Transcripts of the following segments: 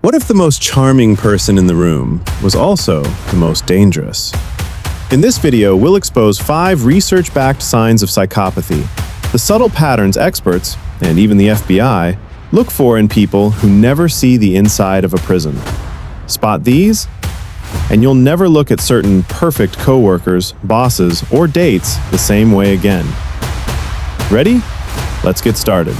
What if the most charming person in the room was also the most dangerous? In this video, we'll expose 5 research-backed signs of psychopathy, the subtle patterns experts, and even the FBI, look for in people who never see the inside of a prison. Spot these, and you'll never look at certain perfect coworkers, bosses, or dates the same way again. Ready? Let's get started.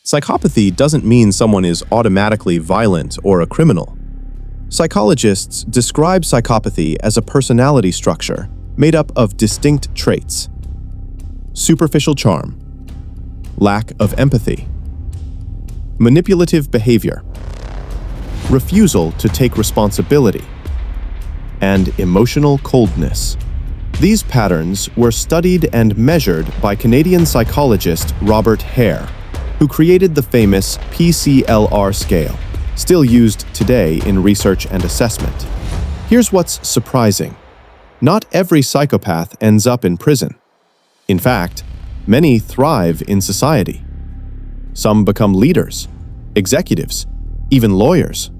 Psychopathy doesn't mean someone is automatically violent or a criminal. Psychologists describe psychopathy as a personality structure made up of distinct traits: superficial charm, lack of empathy, manipulative behavior, refusal to take responsibility, and emotional coldness. These patterns were studied and measured by Canadian psychologist Robert Hare, who created the famous PCLR scale, still used today in research and assessment. Here's what's surprising. Not every psychopath ends up in prison. In fact, many thrive in society. Some become leaders, executives, even lawyers.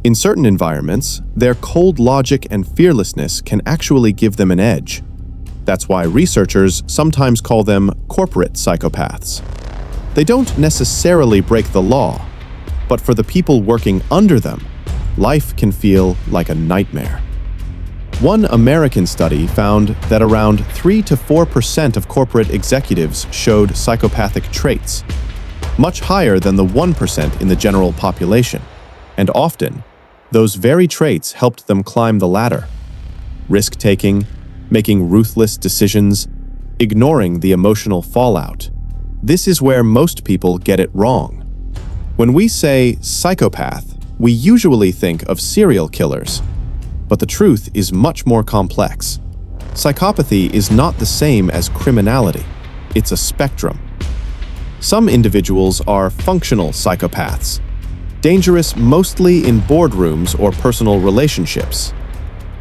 In certain environments, their cold logic and fearlessness can actually give them an edge. That's why researchers sometimes call them corporate psychopaths. They don't necessarily break the law, but for the people working under them, life can feel like a nightmare. One American study found that around 3 to 4% of corporate executives showed psychopathic traits, much higher than the 1% in the general population, and often, those very traits helped them climb the ladder. Risk-taking, making ruthless decisions, ignoring the emotional fallout. This is where most people get it wrong. When we say psychopath, we usually think of serial killers, but the truth is much more complex. Psychopathy is not the same as criminality. It's a spectrum. Some individuals are functional psychopaths, dangerous mostly in boardrooms or personal relationships.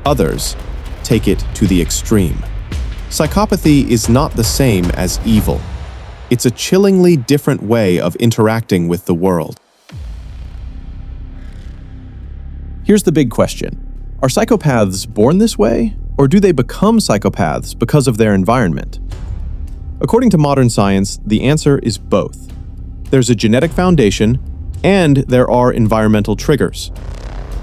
Others take it to the extreme. Psychopathy is not the same as evil. It's a chillingly different way of interacting with the world. Here's the big question. Are psychopaths born this way, or do they become psychopaths because of their environment? According to modern science, the answer is both. There's a genetic foundation, and there are environmental triggers.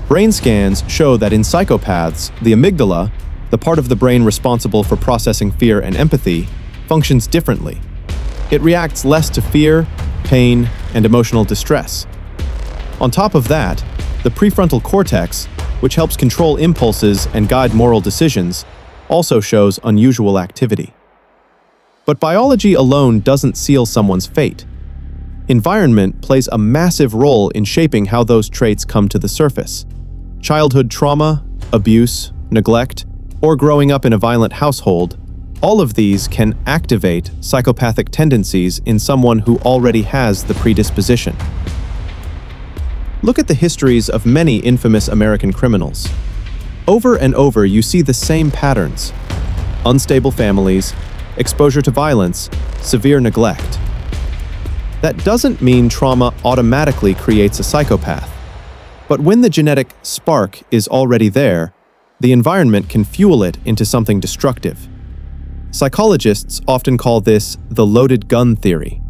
Brain scans show that in psychopaths, the amygdala, the part of the brain responsible for processing fear and empathy, functions differently. It reacts less to fear, pain, and emotional distress. On top of that, the prefrontal cortex, which helps control impulses and guide moral decisions, also shows unusual activity. But biology alone doesn't seal someone's fate. Environment plays a massive role in shaping how those traits come to the surface. Childhood trauma, abuse, neglect, or growing up in a violent household, all of these can activate psychopathic tendencies in someone who already has the predisposition. Look at the histories of many infamous American criminals. Over and over, you see the same patterns: unstable families, exposure to violence, severe neglect. That doesn't mean trauma automatically creates a psychopath. But when the genetic spark is already there, the environment can fuel it into something destructive. Psychologists often call this the loaded gun theory.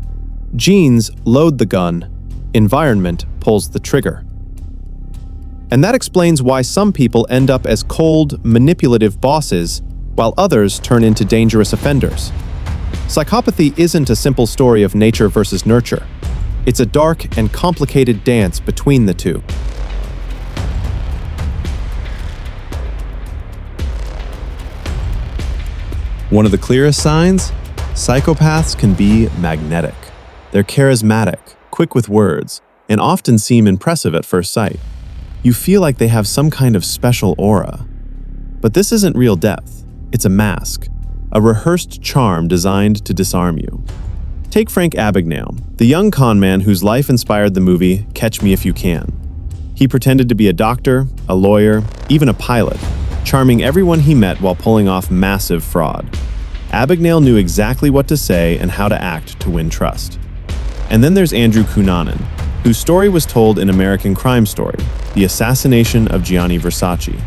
Genes load the gun, environment pulls the trigger. And that explains why some people end up as cold, manipulative bosses, while others turn into dangerous offenders. Psychopathy isn't a simple story of nature versus nurture. It's a dark and complicated dance between the two. One of the clearest signs? Psychopaths can be magnetic. They're charismatic, quick with words, and often seem impressive at first sight. You feel like they have some kind of special aura. But this isn't real depth. It's a mask, a rehearsed charm designed to disarm you. Take Frank Abagnale, the young con man whose life inspired the movie Catch Me If You Can. He pretended to be a doctor, a lawyer, even a pilot, charming everyone he met while pulling off massive fraud. Abagnale knew exactly what to say and how to act to win trust. And then there's Andrew Cunanan, whose story was told in American Crime Story, The Assassination of Gianni Versace.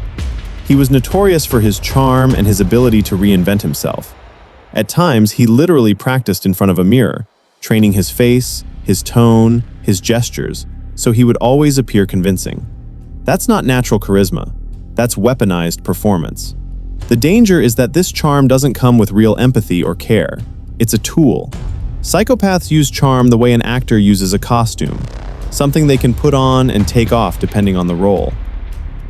He was notorious for his charm and his ability to reinvent himself. At times, he literally practiced in front of a mirror, training his face, his tone, his gestures, so he would always appear convincing. That's not natural charisma. That's weaponized performance. The danger is that this charm doesn't come with real empathy or care. It's a tool. Psychopaths use charm the way an actor uses a costume, something they can put on and take off depending on the role.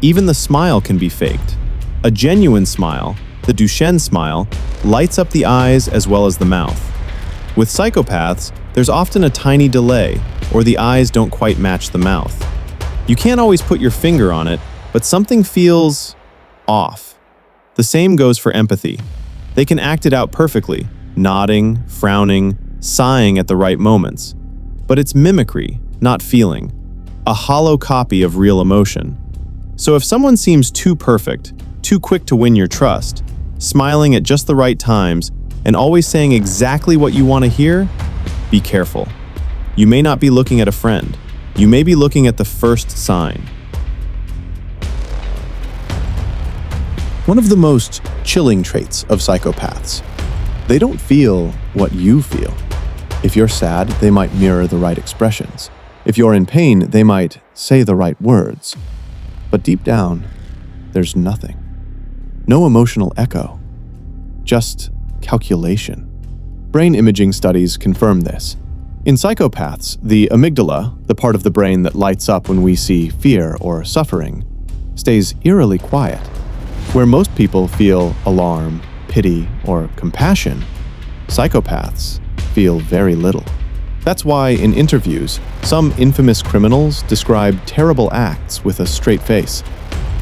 Even the smile can be faked. A genuine smile, the Duchenne smile, lights up the eyes as well as the mouth. With psychopaths, there's often a tiny delay, or the eyes don't quite match the mouth. You can't always put your finger on it, but something feels off. The same goes for empathy. They can act it out perfectly, nodding, frowning, sighing at the right moments. But it's mimicry, not feeling, a hollow copy of real emotion. So if someone seems too perfect, too quick to win your trust, smiling at just the right times, and always saying exactly what you want to hear, be careful. You may not be looking at a friend. You may be looking at the first sign. One of the most chilling traits of psychopaths. They don't feel what you feel. If you're sad, they might mirror the right expressions. If you're in pain, they might say the right words. But deep down, there's nothing. No emotional echo. Just calculation. Brain imaging studies confirm this. In psychopaths, the amygdala, the part of the brain that lights up when we see fear or suffering, stays eerily quiet. Where most people feel alarm, pity, or compassion, psychopaths feel very little. That's why in interviews, some infamous criminals describe terrible acts with a straight face,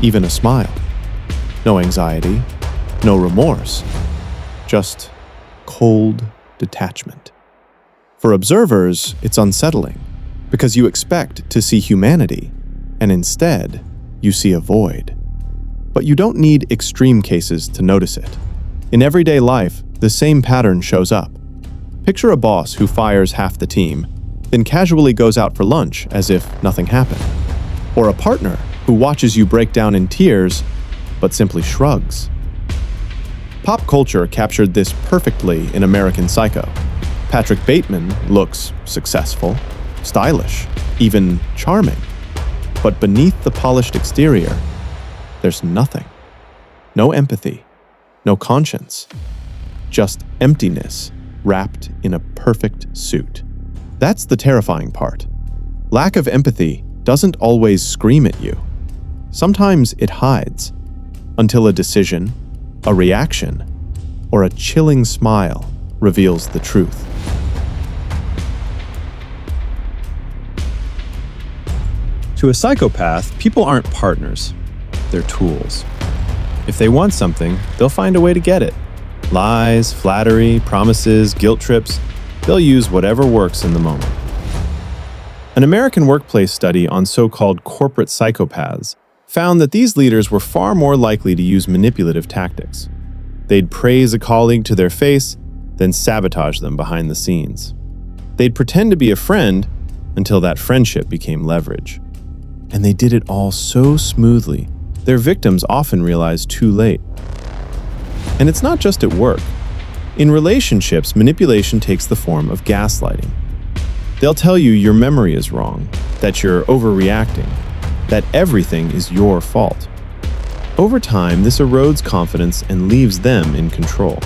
even a smile. No anxiety, no remorse, just cold detachment. For observers, it's unsettling, because you expect to see humanity, and instead, you see a void. But you don't need extreme cases to notice it. In everyday life, the same pattern shows up. Picture a boss who fires half the team, then casually goes out for lunch as if nothing happened. Or a partner who watches you break down in tears, but simply shrugs. Pop culture captured this perfectly in American Psycho. Patrick Bateman looks successful, stylish, even charming. But beneath the polished exterior, there's nothing. No empathy, no conscience, just emptiness wrapped in a perfect suit. That's the terrifying part. Lack of empathy doesn't always scream at you. Sometimes it hides, until a decision, a reaction, or a chilling smile reveals the truth. To a psychopath, people aren't partners. They're tools. If they want something, they'll find a way to get it. Lies, flattery, promises, guilt trips, they'll use whatever works in the moment. An American workplace study on so-called corporate psychopaths found that these leaders were far more likely to use manipulative tactics. They'd praise a colleague to their face, then sabotage them behind the scenes. They'd pretend to be a friend until that friendship became leverage. And they did it all so smoothly, their victims often realized too late. And it's not just at work. In relationships, manipulation takes the form of gaslighting. They'll tell you your memory is wrong, that you're overreacting, that everything is your fault. Over time, this erodes confidence and leaves them in control.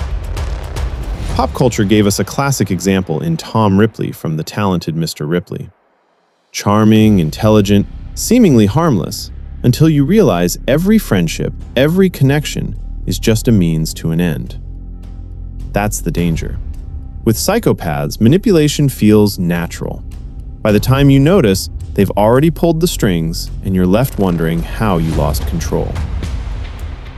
Pop culture gave us a classic example in Tom Ripley from The Talented Mr. Ripley. Charming, intelligent, seemingly harmless, until you realize every friendship, every connection is just a means to an end. That's the danger. With psychopaths, manipulation feels natural. By the time you notice, they've already pulled the strings and you're left wondering how you lost control.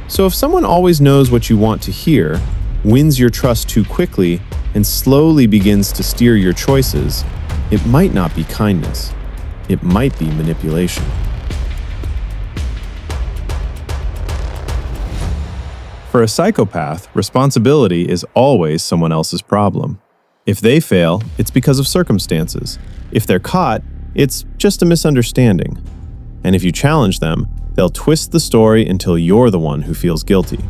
So if someone always knows what you want to hear, wins your trust too quickly, and slowly begins to steer your choices, it might not be kindness. It might be manipulation. For a psychopath, responsibility is always someone else's problem. If they fail, it's because of circumstances. If they're caught, it's just a misunderstanding. And if you challenge them, they'll twist the story until you're the one who feels guilty.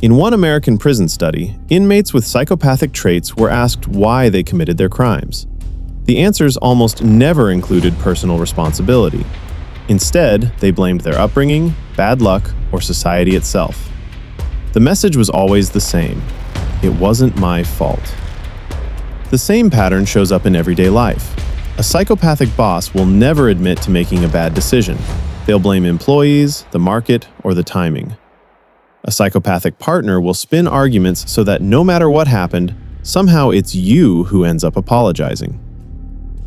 In one American prison study, inmates with psychopathic traits were asked why they committed their crimes. The answers almost never included personal responsibility. Instead, they blamed their upbringing, bad luck, or society itself. The message was always the same: it wasn't my fault. The same pattern shows up in everyday life. A psychopathic boss will never admit to making a bad decision. They'll blame employees, the market, or the timing. A psychopathic partner will spin arguments so that no matter what happened, somehow it's you who ends up apologizing.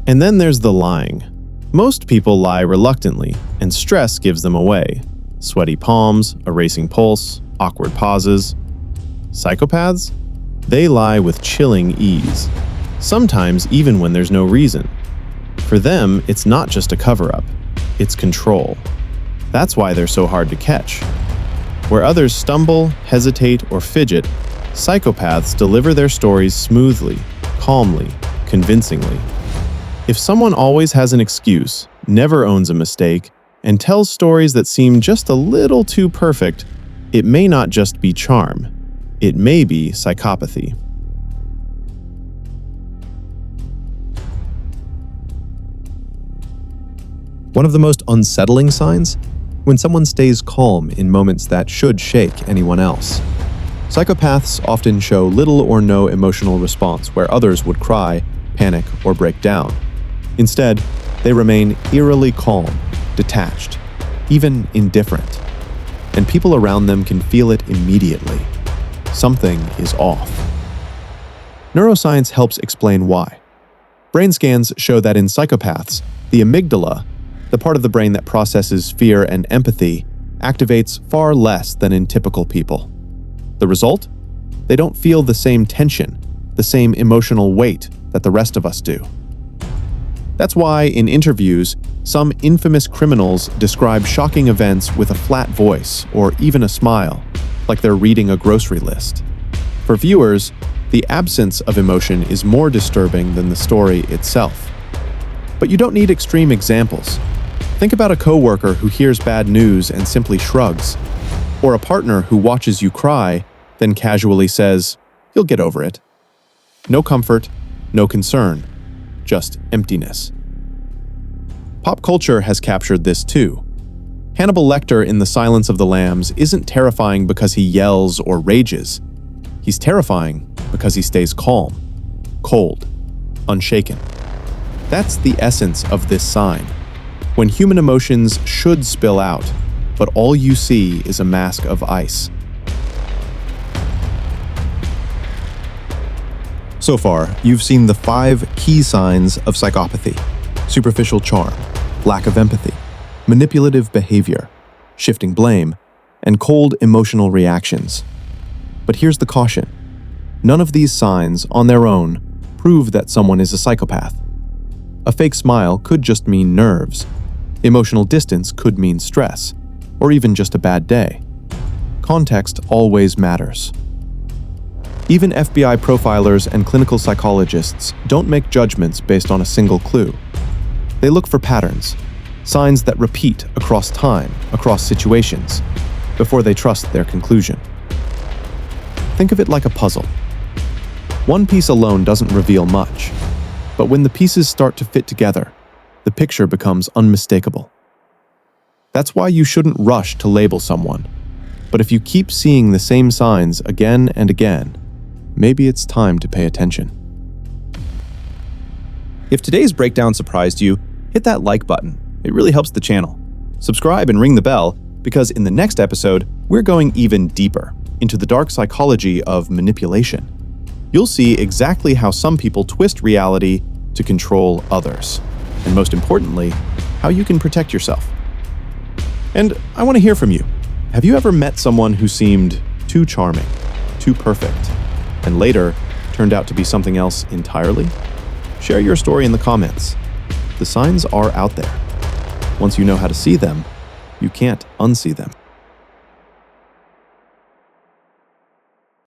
And then there's the lying. Most people lie reluctantly, and stress gives them away. Sweaty palms, a racing pulse, awkward pauses. Psychopaths? They lie with chilling ease, sometimes even when there's no reason. For them, it's not just a cover-up, it's control. That's why they're so hard to catch. Where others stumble, hesitate, or fidget, psychopaths deliver their stories smoothly, calmly, convincingly. If someone always has an excuse, never owns a mistake, and tells stories that seem just a little too perfect, it may not just be charm. It may be psychopathy. One of the most unsettling signs? When someone stays calm in moments that should shake anyone else. Psychopaths often show little or no emotional response where others would cry, panic, or break down. Instead, they remain eerily calm, detached, even indifferent. And people around them can feel it immediately. Something is off. Neuroscience helps explain why. Brain scans show that in psychopaths, the amygdala, the part of the brain that processes fear and empathy, activates far less than in typical people. The result? They don't feel the same tension, the same emotional weight that the rest of us do. That's why, in interviews, some infamous criminals describe shocking events with a flat voice or even a smile, like they're reading a grocery list. For viewers, the absence of emotion is more disturbing than the story itself. But you don't need extreme examples. Think about a coworker who hears bad news and simply shrugs, or a partner who watches you cry, then casually says, "You'll get over it." No comfort, no concern, just emptiness. Pop culture has captured this too. Hannibal Lecter in The Silence of the Lambs isn't terrifying because he yells or rages. He's terrifying because he stays calm, cold, unshaken. That's the essence of this sign. When human emotions should spill out, but all you see is a mask of ice. So far, you've seen the 5 key signs of psychopathy: superficial charm, lack of empathy, manipulative behavior, shifting blame, and cold emotional reactions. But here's the caution. None of these signs, on their own, prove that someone is a psychopath. A fake smile could just mean nerves. Emotional distance could mean stress, or even just a bad day. Context always matters. Even FBI profilers and clinical psychologists don't make judgments based on a single clue. They look for patterns, signs that repeat across time, across situations, before they trust their conclusion. Think of it like a puzzle. One piece alone doesn't reveal much, but when the pieces start to fit together, the picture becomes unmistakable. That's why you shouldn't rush to label someone. But if you keep seeing the same signs again and again, maybe it's time to pay attention. If today's breakdown surprised you, hit that like button. It really helps the channel. Subscribe and ring the bell, because in the next episode, we're going even deeper into the dark psychology of manipulation. You'll see exactly how some people twist reality to control others. And most importantly, how you can protect yourself. And I want to hear from you. Have you ever met someone who seemed too charming, too perfect, and later turned out to be something else entirely? Share your story in the comments. The signs are out there. Once you know how to see them, you can't unsee them.